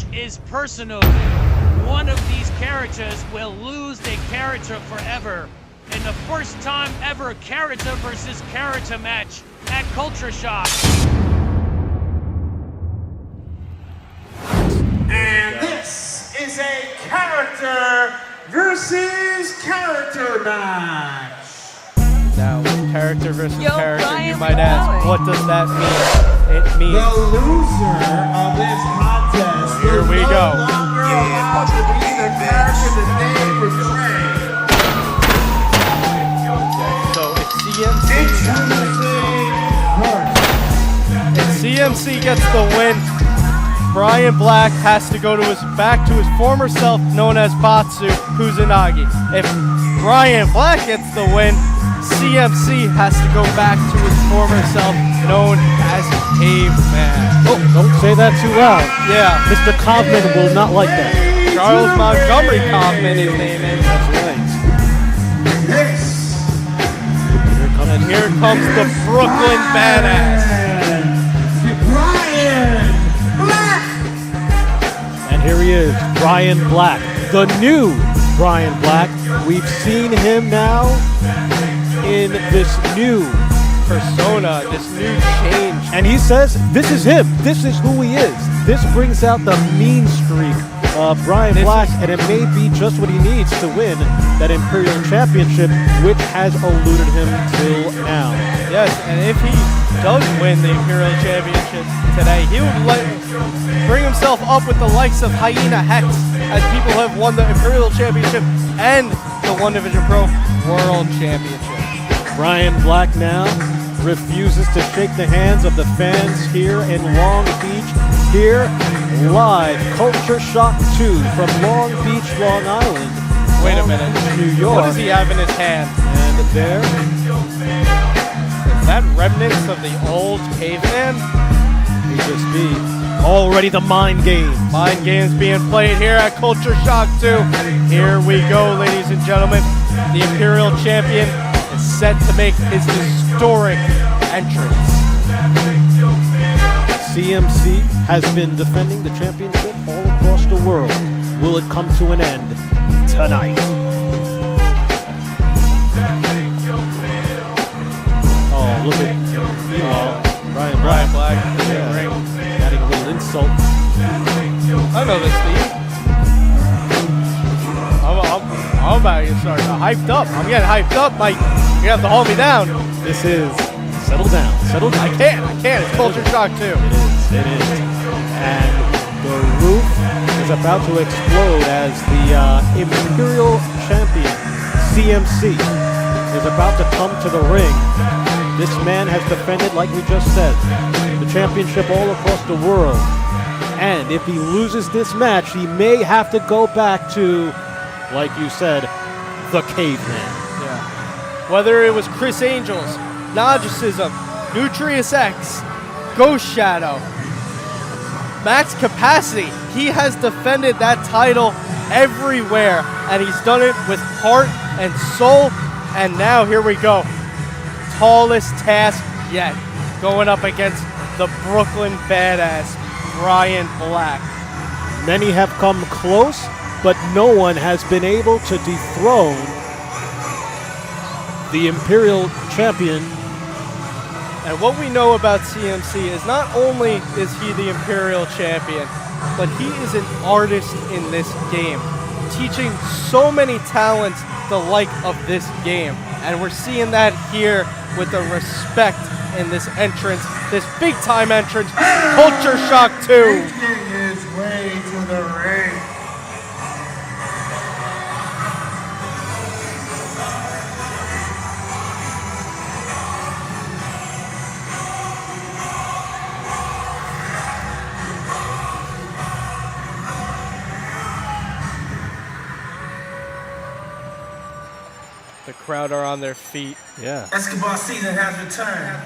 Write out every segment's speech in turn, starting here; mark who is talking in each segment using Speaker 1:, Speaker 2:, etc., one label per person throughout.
Speaker 1: match is personal. One of these characters will lose their character forever. In the first time ever character versus character match at Culture Shock.
Speaker 2: And this is a character versus character match.
Speaker 3: Now, character versus character,
Speaker 4: Bryan,
Speaker 3: you might ask, what does that mean? It means
Speaker 2: the loser of this contest
Speaker 3: here we
Speaker 2: no
Speaker 3: go.
Speaker 2: longer allowed to be the character that they portray.
Speaker 3: So if CMC, if CMC gets the win, Bryan Blakk has to go to back to his former self known as Batsu Kusanagi. If Bryan Blakk gets the win, CMC has to go back to his former self known as Caveman.
Speaker 5: Oh, don't say that too loud.
Speaker 3: Yeah,
Speaker 5: Mr. Kaufman will not like that.
Speaker 3: Charles Montgomery Kaufman, his name is.
Speaker 5: That's right.
Speaker 3: And here comes the Brooklyn Badass.
Speaker 2: Bryan Blakk.
Speaker 5: And here he is, Bryan Blakk, the new Bryan Blakk. We've seen him now in this new
Speaker 3: Persona, this new change.
Speaker 5: and he says this is him. This is who he is. This brings out the mean streak of Bryan Blakk, and it may be just what he needs to win that Imperial Championship, which has eluded him till now.
Speaker 3: Yes, and if he does win the Imperial Championship today, he will bring himself up with the likes of Hyena Hex, as people have won the Imperial Championship and the One Division Pro World Championship.
Speaker 5: Bryan Blakk now refuses to shake the hands of the fans here in Long Beach. Here, live, Culture Shock 2 from Long Beach, Long Island.
Speaker 3: Wait a minute.
Speaker 5: New York.
Speaker 3: What does he have in his hand?
Speaker 5: And there,
Speaker 3: Is that remnants of the old caveman?
Speaker 5: he just be already the mind game.
Speaker 3: Mind games being played here at Culture Shock 2. Here we go, ladies and gentlemen. The Imperial Champion is set to make his historic entrance.
Speaker 5: CMC has been defending the championship all across the world. Will it come to an end tonight? Oh, look at meanwhile, Bryan Blakk adding a little insult.
Speaker 3: I know this, Steve. I'm about to get started. I'm hyped up. I'm getting hyped up, Mike. You have to hold me down.
Speaker 5: This is settle down. Settle down.
Speaker 3: I can't. It's Culture Shock 2.
Speaker 5: It is. And the roof is about to explode as the Imperial Champion, CMC, is about to come to the ring. This man has defended, like we just said, the championship all across the world. And if he loses this match, he may have to go back to, like you said, the caveman.
Speaker 3: Yeah. Whether it was Chris Angels, Nagicism, Nutrius X, Ghost Shadow, Max Capacity, he has defended that title everywhere, and he's done it with heart and soul. And now here we go. Tallest task yet, going up against the Brooklyn Badass, Bryan Blakk.
Speaker 5: Many have come close, but no one has been able to dethrone the Imperial Champion.
Speaker 3: And what we know about CMC is not only is he the Imperial Champion, but he is an artist in this game, teaching so many talents the like of this game. And we're seeing that here with the respect in this entrance, this big time entrance, Culture Shock 2.
Speaker 2: Making his way to the ring.
Speaker 3: The crowd are on their feet.
Speaker 5: Yeah.
Speaker 2: Escobar season has returned.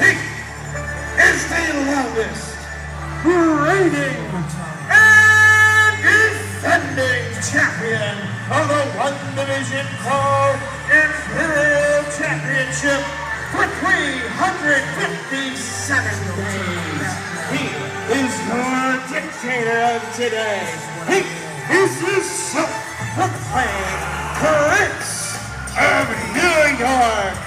Speaker 2: He is the longest reigning and defending champion of the One Division Pro Imperial Championship for 357 days. He is your dictator
Speaker 4: of today. He is the self-proclaimed Prince of New York,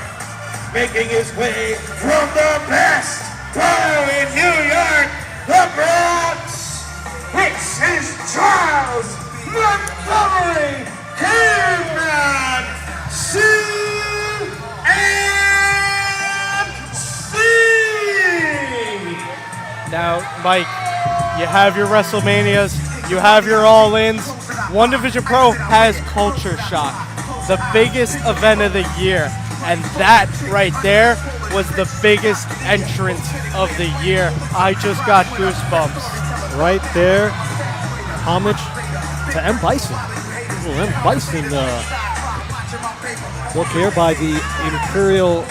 Speaker 4: making his way from the best bar in New York, the Bronx. This is Charles Montgomery Kidman, CMC.
Speaker 3: Now, Mike, you have your WrestleManias, you have your All-Ins. One Division Pro has Culture Shock, the biggest event of the year. And that right there was the biggest entrance of the year. I just got goosebumps.
Speaker 5: Right there. Homage to M. Bison. Little M. Bison look here by the Imperial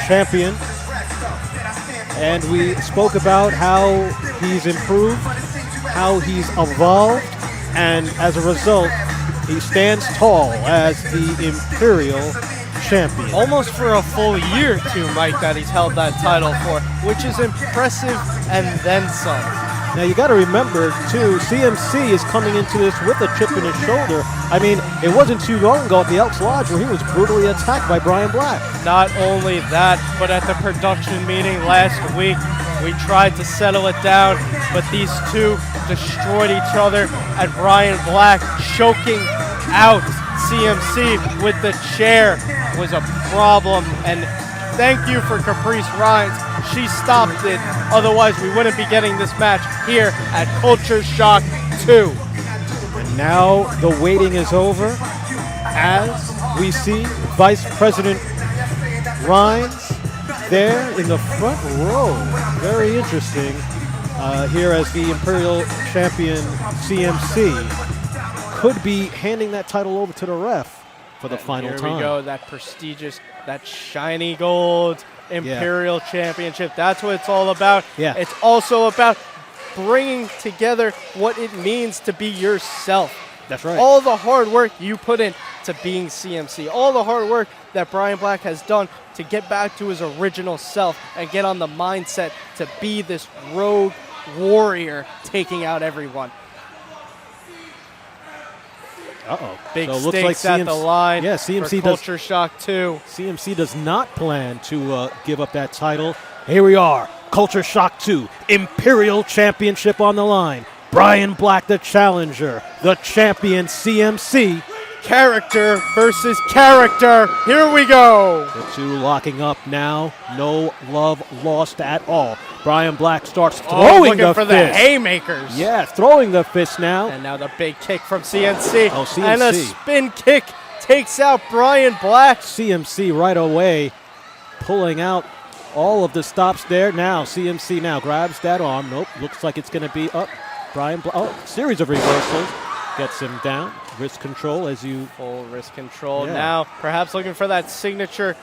Speaker 5: champion. And we spoke about how he's improved, how he's evolved, and as a result, he stands tall as the Imperial champion.
Speaker 3: Almost for a full year, too, Mike, that he's held that title for, which is impressive and then some.
Speaker 5: Now, you got to remember, too, CMC is coming into this with a chip in his shoulder. I mean, it wasn't too long ago at the Elks Lodge where he was brutally attacked by Bryan Blakk.
Speaker 3: Not only that, but at the production meeting last week, we tried to settle it down, but these two destroyed each other, and Bryan Blakk choking out CMC with the chair was a problem. And thank you for Caprice Rhines. She stopped it. Otherwise, we wouldn't be getting this match here at Culture Shock 2.
Speaker 5: And now the waiting is over as we see Vice President Rhines there in the front row. Very interesting here as the Imperial champion CMC could be handing that title over to the ref for the final time.
Speaker 3: Here we go, that prestigious, that shiny gold Imperial Championship. That's what it's all about.
Speaker 5: Yeah.
Speaker 3: It's also about bringing together what it means to be yourself.
Speaker 5: That's right.
Speaker 3: All the hard work you put in to being CMC, all the hard work that Bryan Blakk has done to get back to his original self and get on the mindset to be this rogue warrior taking out everyone.
Speaker 5: Uh-oh.
Speaker 3: Big
Speaker 5: So it
Speaker 3: stakes at the line.
Speaker 5: Yeah, CMC
Speaker 3: for Culture Shock 2.
Speaker 5: CMC does not plan to give up that title. Here we are, Culture Shock 2, Imperial Championship on the line. Bryan Blakk, the challenger, the champion CMC.
Speaker 3: Character versus character. Here we go.
Speaker 5: The two locking up now. No love lost at all. Bryan Blakk starts throwing
Speaker 3: looking
Speaker 5: the
Speaker 3: for
Speaker 5: fist.
Speaker 3: the haymakers.
Speaker 5: Yeah, throwing the fist now.
Speaker 3: And now the big kick from CMC.
Speaker 5: Oh, CMC.
Speaker 3: And a spin kick takes out Bryan Blakk.
Speaker 5: CMC right away pulling out all of the stops there. Now CMC now grabs that arm. Nope, looks like it's going to be up. Bryan Blakk, series of reversals. Gets him down. Wrist control as you...
Speaker 3: Full wrist control.
Speaker 5: Yeah.
Speaker 3: Now perhaps looking for that signature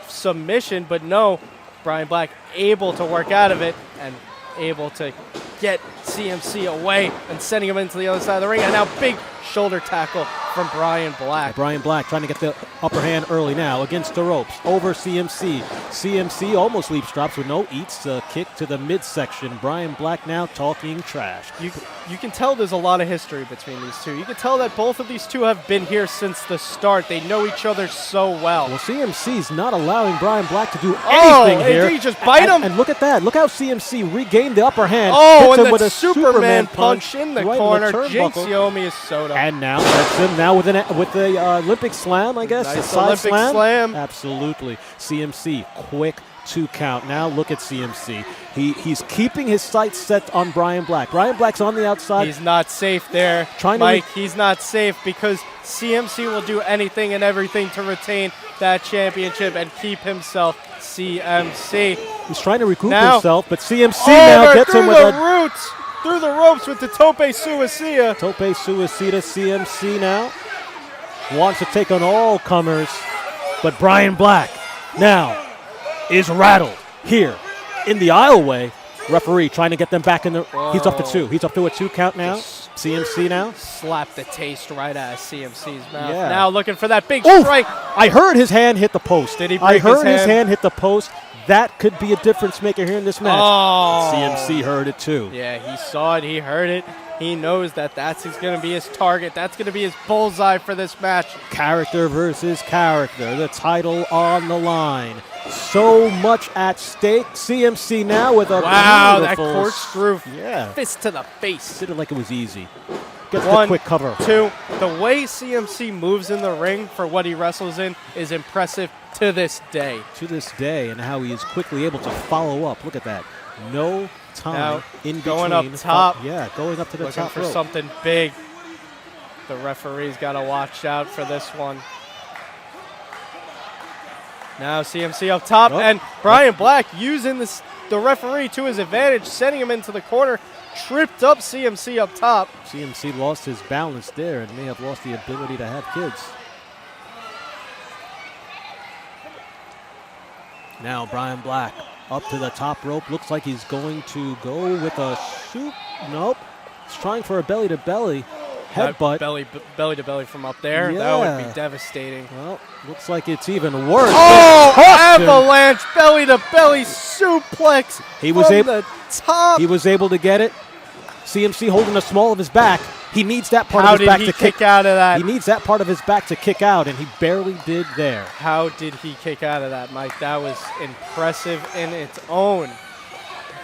Speaker 3: submission, but no. Bryan Blakk able to work out of it and able to get CMC away and sending him into the other side of the ring. And now big shoulder tackle from Bryan Blakk.
Speaker 5: Bryan Blakk trying to get the upper hand early now against the ropes. Over CMC. CMC almost leaps drops with no eats. A kick to the midsection. Bryan Blakk now talking trash.
Speaker 3: You can tell there's a lot of history between these two. You can tell that both of these two have been here since the start. They know each other so well.
Speaker 5: Well, CMC's not allowing Bryan Blakk to do anything here.
Speaker 3: Did he just bite him?
Speaker 5: And look at that. Look how CMC regained the upper hand.
Speaker 3: Oh,
Speaker 5: hits
Speaker 3: and
Speaker 5: him with
Speaker 3: the
Speaker 5: a
Speaker 3: Superman punch in the
Speaker 5: right
Speaker 3: corner.
Speaker 5: in the
Speaker 3: Jinx
Speaker 5: turnbuckle.
Speaker 3: Yomi Soto.
Speaker 5: And now that's him now with the Olympic slam, I guess.
Speaker 3: Nice
Speaker 5: a side
Speaker 3: Olympic slam.
Speaker 5: Absolutely. CMC, quick 2 count. Now look at CMC. He's keeping his sights set on Bryan Blakk. Bryan Black's on the outside.
Speaker 3: He's not safe there.
Speaker 5: Trying
Speaker 3: he's not safe because CMC will do anything and everything to retain that championship and keep himself CMC.
Speaker 5: He's trying to recoup
Speaker 3: now,
Speaker 5: himself, but CMC now gets him with
Speaker 3: through the ropes with the tope suicida.
Speaker 5: Tope suicida. CMC now wants to take on all comers, but Bryan Blakk now is rattled here in the aisleway. Referee trying to get them back in the...
Speaker 3: Whoa.
Speaker 5: He's up to 2. He's up to a 2 count now. CMC now.
Speaker 3: Slap the taste right out of CMC's mouth.
Speaker 5: Yeah.
Speaker 3: Now looking for that big
Speaker 5: Oof!
Speaker 3: strike.
Speaker 5: I heard his hand hit the post.
Speaker 3: Did he
Speaker 5: I
Speaker 3: break his
Speaker 5: heard his
Speaker 3: hand?
Speaker 5: hand hit the post. That could be a difference maker here in this match.
Speaker 3: Oh.
Speaker 5: CMC heard it too.
Speaker 3: Yeah, he saw it. He heard it. He knows that that's going to be his target. That's going to be his bullseye for this match.
Speaker 5: Character versus character. The title on the line. So much at stake. CMC now with a
Speaker 3: Wow, that
Speaker 5: beautiful
Speaker 3: corkscrew
Speaker 5: Yeah.
Speaker 3: fist to the face.
Speaker 5: Did it like it was easy. Gets the
Speaker 3: One,
Speaker 5: quick cover.
Speaker 3: 2. The way CMC moves in the ring for what he wrestles in is impressive to this day.
Speaker 5: To this day, and how he is quickly able to follow up. Look at that. No time
Speaker 3: Now,
Speaker 5: in
Speaker 3: going
Speaker 5: between.
Speaker 3: up top.
Speaker 5: Yeah, going up to the
Speaker 3: Looking
Speaker 5: top
Speaker 3: for
Speaker 5: rope.
Speaker 3: something big. The referee's got to watch out for this one. Now CMC up top,
Speaker 5: Oh.
Speaker 3: and Bryan Blakk using the referee to his advantage, sending him into the corner, tripped up CMC up top.
Speaker 5: CMC lost his balance there and may have lost the ability to have kids. Now Bryan Blakk up to the top rope. Looks like he's going to go with a shoot. Nope. He's trying for a belly-to-belly headbutt.
Speaker 3: Belly to belly from up there. That would
Speaker 5: Yeah.
Speaker 3: be devastating.
Speaker 5: Well, looks like it's even worse.
Speaker 3: Oh,
Speaker 5: It cost him.
Speaker 3: avalanche belly to belly suplex.
Speaker 5: He was
Speaker 3: from
Speaker 5: able-
Speaker 3: the top.
Speaker 5: He was able to get it. CMC holding the small of his back. He needs that part
Speaker 3: How
Speaker 5: of his
Speaker 3: did
Speaker 5: back
Speaker 3: he
Speaker 5: to
Speaker 3: kick out of that?
Speaker 5: He needs that part of his back to kick out, and he barely did there.
Speaker 3: How did he kick out of that, Mike? That was impressive in its own.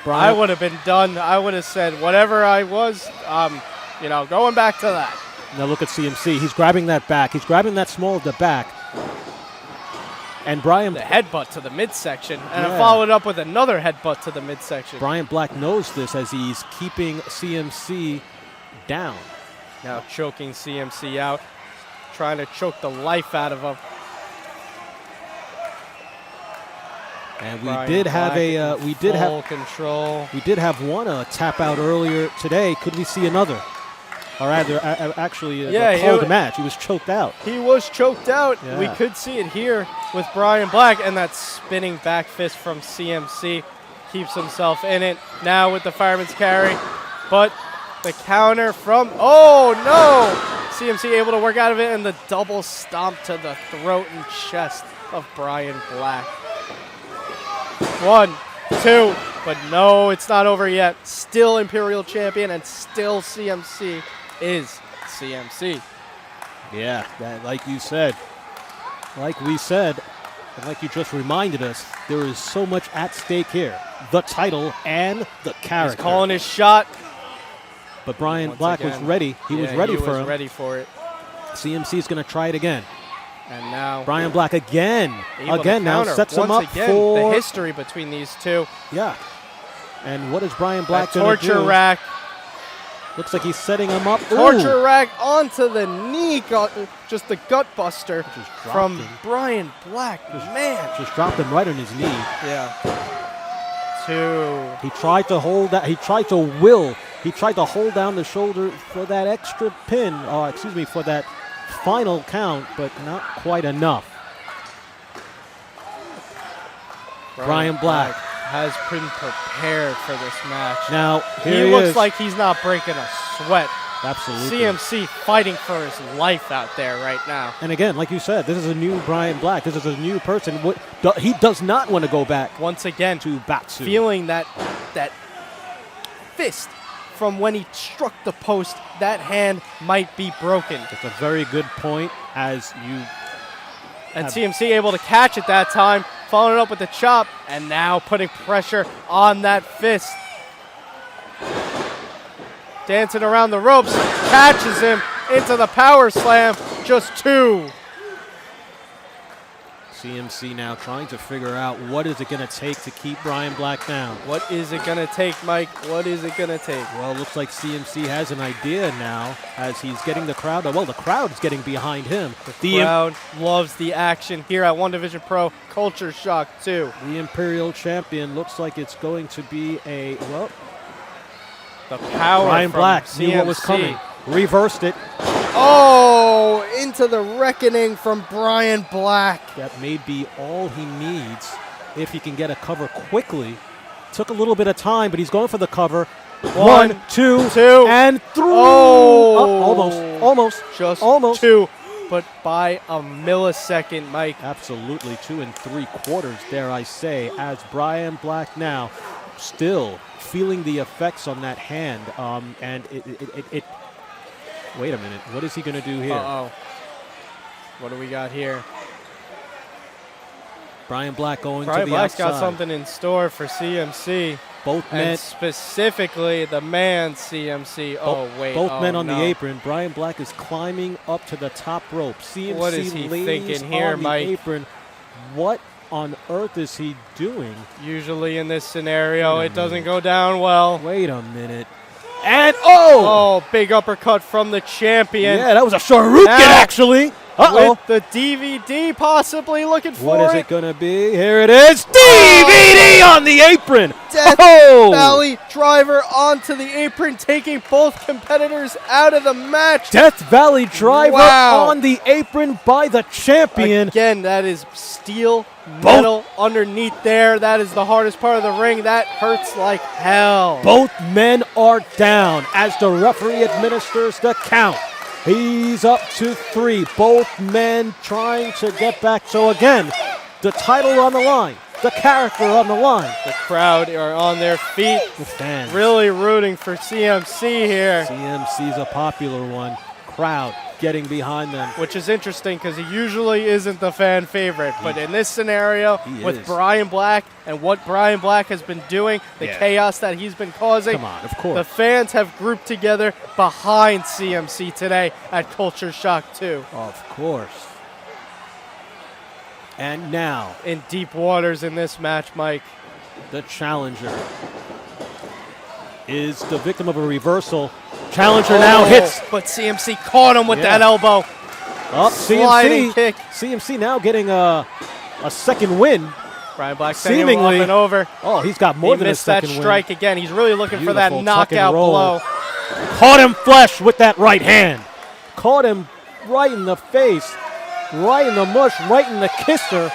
Speaker 3: I would have been done. I would have said whatever I was, going back to that.
Speaker 5: Now look at CMC. He's grabbing that back. He's grabbing that small of the back. And Bryan
Speaker 3: The headbutt to the midsection, and
Speaker 5: Yeah.
Speaker 3: followed up with another headbutt to the midsection.
Speaker 5: Bryan Blakk knows this as he's keeping CMC down.
Speaker 3: Now choking CMC out, trying to choke the life out of him.
Speaker 5: And we
Speaker 3: Bryan
Speaker 5: did have
Speaker 3: Blakk
Speaker 5: a
Speaker 3: in full control.
Speaker 5: we did have one tap out earlier today. Could we see another? Or rather, actually,
Speaker 3: Yeah,
Speaker 5: called
Speaker 3: he-
Speaker 5: the match. He was choked out.
Speaker 3: He was choked out.
Speaker 5: Yeah.
Speaker 3: We could see it here with Bryan Blakk, and that spinning back fist from CMC keeps himself in it. Now with the fireman's carry, but the counter from, oh no! CMC able to work out of it, and the double stomp to the throat and chest of Bryan Blakk. 1, 2, but no, it's not over yet. Still Imperial champion, and still CMC is CMC.
Speaker 5: Yeah, that, like you said, like we said, and like you just reminded us, there is so much at stake here. The title and the character.
Speaker 3: He's calling his shot.
Speaker 5: But Bryan
Speaker 3: Once
Speaker 5: Blakk was
Speaker 3: again.
Speaker 5: ready. He was ready for him.
Speaker 3: ready for it.
Speaker 5: CMC is going to try it again.
Speaker 3: And now
Speaker 5: Bryan Blakk again.
Speaker 3: able to
Speaker 5: Again now
Speaker 3: counter.
Speaker 5: sets him
Speaker 3: Once
Speaker 5: up
Speaker 3: again,
Speaker 5: for...
Speaker 3: the history between these two.
Speaker 5: Yeah. And what is Bryan
Speaker 3: That
Speaker 5: Blakk going to do?
Speaker 3: torture rack.
Speaker 5: Looks like he's setting him up.
Speaker 3: Torture
Speaker 5: Ooh.
Speaker 3: rack onto the knee. Just the gut buster
Speaker 5: Just dropped
Speaker 3: from
Speaker 5: him.
Speaker 3: Bryan Blakk. Man.
Speaker 5: Just dropped him right on his knee.
Speaker 3: Yeah. 2.
Speaker 5: He tried to hold that. He tried to hold down the shoulder for that extra pin. For that final count, but not quite enough. Bryan Blakk.
Speaker 3: has been prepared for this match.
Speaker 5: Now,
Speaker 3: he
Speaker 5: here
Speaker 3: looks
Speaker 5: is.
Speaker 3: like he's not breaking a sweat.
Speaker 5: Absolutely.
Speaker 3: CMC fighting for his life out there right now.
Speaker 5: And again, like you said, this is a new Bryan Blakk. This is a new person. He does not want to go back
Speaker 3: Once again,
Speaker 5: to Batsu.
Speaker 3: feeling that fist from when he struck the post, that hand might be broken.
Speaker 5: It's a very good point as you
Speaker 3: And CMC able to catch it that time, following it up with the chop, and now putting pressure on that fist. Dancing around the ropes, catches him into the power slam, just 2.
Speaker 5: CMC now trying to figure out what is it going to take to keep Bryan Blakk down.
Speaker 3: What is it going to take, Mike? What is it going to take?
Speaker 5: Well, it looks like CMC has an idea now as he's getting the crowd. Well, the crowd is getting behind him.
Speaker 3: The crowd loves the action here at One Division Pro. Culture Shock 2.
Speaker 5: The Imperial champion looks like it's going to be the
Speaker 3: Power
Speaker 5: Bryan
Speaker 3: from
Speaker 5: Blakk knew what was
Speaker 3: CMC.
Speaker 5: coming. Reversed it.
Speaker 3: Oh, into the reckoning from Bryan Blakk.
Speaker 5: That may be all he needs if he can get a cover quickly. Took a little bit of time, but he's going for the cover. 1, 2, and 3.
Speaker 3: Oh.
Speaker 5: Almost.
Speaker 3: Just
Speaker 5: Almost.
Speaker 3: 2, but by a millisecond, Mike.
Speaker 5: Absolutely, 2 3/4, dare I say, as Bryan Blakk now still feeling the effects on that hand. And it wait a minute. What is he going to do here?
Speaker 3: Uh-oh. What do we got here?
Speaker 5: Bryan Blakk going
Speaker 3: Bryan
Speaker 5: to the
Speaker 3: Black's
Speaker 5: outside.
Speaker 3: got something in store for CMC.
Speaker 5: Both men.
Speaker 3: And specifically the man CMC. Oh, wait.
Speaker 5: Both
Speaker 3: oh,
Speaker 5: men on
Speaker 3: no.
Speaker 5: the apron. Bryan Blakk is climbing up to the top rope. CMC
Speaker 3: What is he
Speaker 5: lays
Speaker 3: thinking here,
Speaker 5: on the
Speaker 3: Mike?
Speaker 5: apron. What on earth is he doing?
Speaker 3: Usually in this scenario, it doesn't go down well.
Speaker 5: Wait a minute. And oh!
Speaker 3: Oh, big uppercut from the champion.
Speaker 5: Yeah, that was a Shoryuken,
Speaker 3: Now,
Speaker 5: actually. Uh-oh.
Speaker 3: With the DVD possibly looking for
Speaker 5: What is
Speaker 3: it.
Speaker 5: it going to be? Here it is. DVD on the apron.
Speaker 3: Death
Speaker 5: Oh!
Speaker 3: Valley driver onto the apron, taking both competitors out of the match.
Speaker 5: Death Valley driver
Speaker 3: Wow.
Speaker 5: on the apron by the champion.
Speaker 3: Again, that is steel metal underneath there. That is the hardest part of the ring. That hurts like hell.
Speaker 5: Both men are down as the referee administers the count. He's up to 3. Both men trying to get back. So again, the title on the line, the character on the line.
Speaker 3: The crowd are on their feet,
Speaker 5: The fans.
Speaker 3: really rooting for CMC here,
Speaker 5: CMC's a popular one. Crowd getting behind them.
Speaker 3: which is interesting because he usually isn't the fan favorite. But in this scenario,
Speaker 5: He
Speaker 3: with
Speaker 5: is.
Speaker 3: Bryan Blakk and what Bryan Blakk has been doing, the
Speaker 5: Yeah.
Speaker 3: chaos that he's been causing,
Speaker 5: Come on, of
Speaker 3: the
Speaker 5: course.
Speaker 3: fans have grouped together behind CMC today at Culture Shock 2.
Speaker 5: Of course. And now,
Speaker 3: In deep waters in this match, Mike.
Speaker 5: the challenger is the victim of a reversal. Challenger now hits.
Speaker 3: But CMC caught him with
Speaker 5: Yeah.
Speaker 3: that elbow.
Speaker 5: Up,
Speaker 3: Sliding
Speaker 5: CMC.
Speaker 3: kick.
Speaker 5: CMC now getting a second win.
Speaker 3: Bryan Blakk sending him
Speaker 5: Seemingly.
Speaker 3: up and over.
Speaker 5: Oh, he's got more
Speaker 3: He
Speaker 5: than a
Speaker 3: missed that
Speaker 5: second
Speaker 3: strike again. He's really looking for that
Speaker 5: Beautiful tuck and
Speaker 3: knockout
Speaker 5: roll.
Speaker 3: blow.
Speaker 5: win. Caught him flush with that right hand. Caught him right in the face, right in the mush, right in the kisser.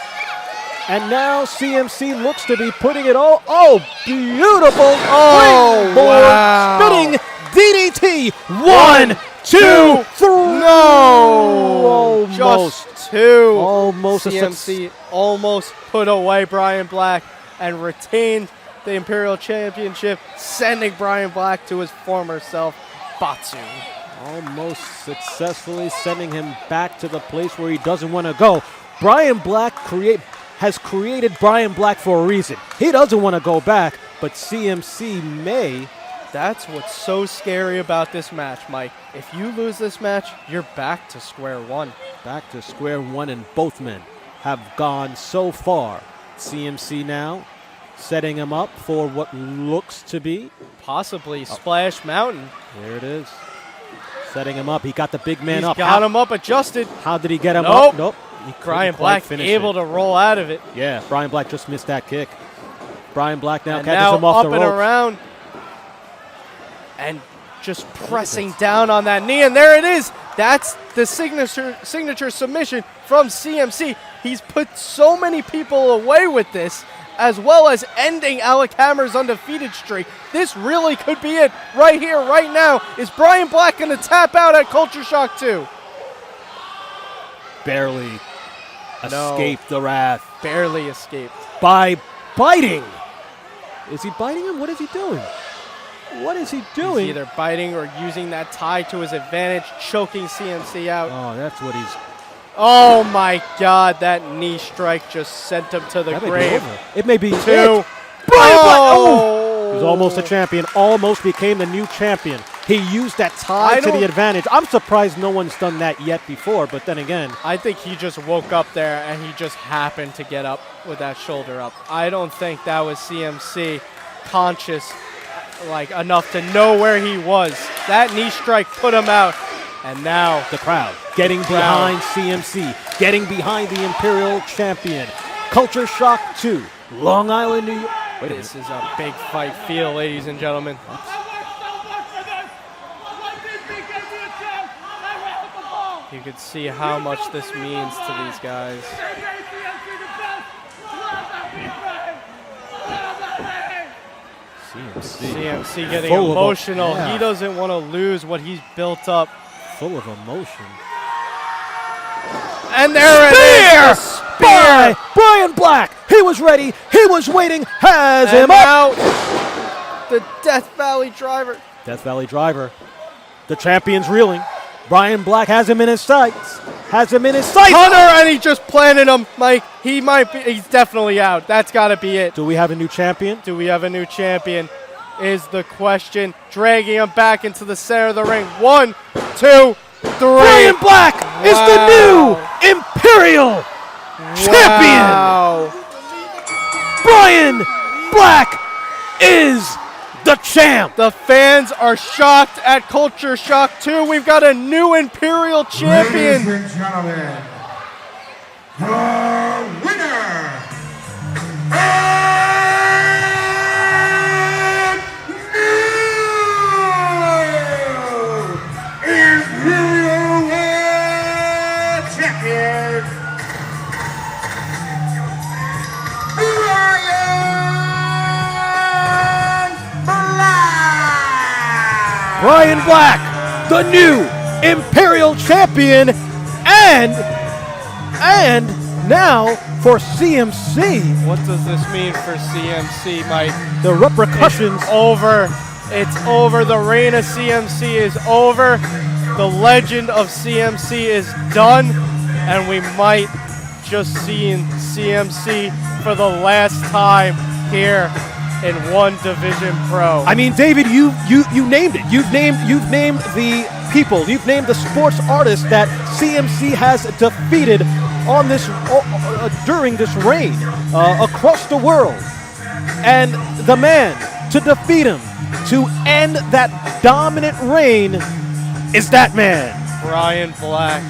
Speaker 5: And now CMC looks to be putting it all. Oh, beautiful.
Speaker 3: Oh,
Speaker 5: springboard
Speaker 3: wow.
Speaker 5: spinning DDT. 1, 2, 3.
Speaker 3: No!
Speaker 5: Almost.
Speaker 3: Just 2.
Speaker 5: Almost a
Speaker 3: CMC almost put away Bryan Blakk and retained the Imperial Championship, sending Bryan Blakk to his former self, Batsu.
Speaker 5: Almost successfully sending him back to the place where he doesn't want to go. Bryan Blakk has created Bryan Blakk for a reason. He doesn't want to go back, but CMC may.
Speaker 3: That's what's so scary about this match, Mike. If you lose this match, you're back to square one.
Speaker 5: Back to square one, and both men have gone so far. CMC now setting him up for what looks to be.
Speaker 3: Possibly Splash Mountain.
Speaker 5: There it is. Setting him up. He got the big man
Speaker 3: He's
Speaker 5: up.
Speaker 3: got him up adjusted.
Speaker 5: How did he get him
Speaker 3: Nope.
Speaker 5: up? Nope. He couldn't
Speaker 3: Bryan
Speaker 5: quite
Speaker 3: Blakk
Speaker 5: finish
Speaker 3: able
Speaker 5: it.
Speaker 3: to roll out of it.
Speaker 5: Yeah, Bryan Blakk just missed that kick. Bryan Blakk now
Speaker 3: And
Speaker 5: catches
Speaker 3: now
Speaker 5: him off
Speaker 3: up
Speaker 5: the
Speaker 3: and
Speaker 5: ropes.
Speaker 3: around. And just pressing down on that knee. And there it is. That's the signature submission from CMC. He's put so many people away with this, as well as ending Alec Hammer's undefeated streak. This really could be it right here, right now. Is Bryan Blakk going to tap out at Culture Shock 2?
Speaker 5: Barely
Speaker 3: No.
Speaker 5: escaped the wrath
Speaker 3: Barely escaped.
Speaker 5: by biting. Is he biting him? What is he doing? What is he doing?
Speaker 3: He's either biting or using that tie to his advantage, choking CMC out.
Speaker 5: Oh, that's what he's.
Speaker 3: Oh my God, that knee strike just sent him to the
Speaker 5: That may be
Speaker 3: grave.
Speaker 5: over. It may be
Speaker 3: 2.
Speaker 5: it. Bryan Blakk.
Speaker 3: Oh!
Speaker 5: He was almost a champion. Almost became the new champion. He used that tie
Speaker 3: I
Speaker 5: to the
Speaker 3: don't-
Speaker 5: advantage. I'm surprised no one's done that yet before. But then again,
Speaker 3: I think he just woke up there and he just happened to get up with that shoulder up. I don't think that was CMC conscious like enough to know where he was. That knee strike put him out. And now
Speaker 5: the crowd getting behind CMC, getting behind the Imperial champion. Culture Shock 2, Long Island, New York. Wait a
Speaker 3: this
Speaker 5: minute.
Speaker 3: is a big fight feel, ladies and gentlemen. You can see how much this means to these guys. CMC getting
Speaker 5: Full of
Speaker 3: emotional.
Speaker 5: yeah.
Speaker 3: He doesn't want to lose what he's built up.
Speaker 5: Full of emotion.
Speaker 3: And there it is. a Spear.
Speaker 5: By Bryan Blakk. He was ready. He was waiting. Has
Speaker 3: And
Speaker 5: him up.
Speaker 3: now The Death Valley Driver.
Speaker 5: Death Valley Driver. The champion's reeling. Bryan Blakk has him in his sights. Has him in his sights.
Speaker 3: Hunter, and he just planted him, Mike. He might be. He's definitely out. That's got to be it.
Speaker 5: Do we have a new champion?
Speaker 3: Do we have a new champion? Is the question. Dragging him back into the center of the ring. 1, 2, 3.
Speaker 5: Bryan Blakk is the new Imperial champion.
Speaker 3: Wow.
Speaker 5: Bryan Blakk is the champ.
Speaker 3: The fans are shocked at Culture Shock 2. We've got a new Imperial champion.
Speaker 2: Ladies and gentlemen, the winner and new Imperial World Champion,
Speaker 5: Bryan Blakk, the new Imperial champion, and now for CMC.
Speaker 3: What does this mean for CMC, Mike?
Speaker 5: The repercussions.
Speaker 3: It's over. It's over. The reign of CMC is over. The legend of CMC is done. And we might just see CMC for the last time here in One Division Pro.
Speaker 5: I mean, David, you named it. You've named the people. You've named the sports artists that CMC has defeated on this during this reign across the world. And the man to defeat him, to end that dominant reign, is that man,
Speaker 3: Bryan Blakk.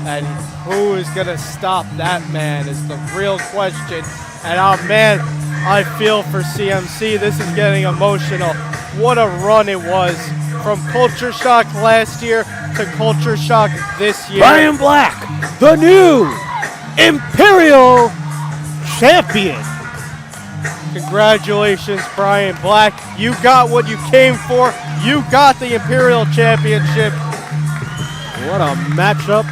Speaker 3: And who is going to stop that man is the real question. And oh man, I feel for CMC. This is getting emotional. What a run it was from Culture Shock last year to Culture Shock this year.
Speaker 5: Bryan Blakk, the new Imperial champion.
Speaker 3: Congratulations, Bryan Blakk. You got what you came for. You got the Imperial Championship.
Speaker 5: What a matchup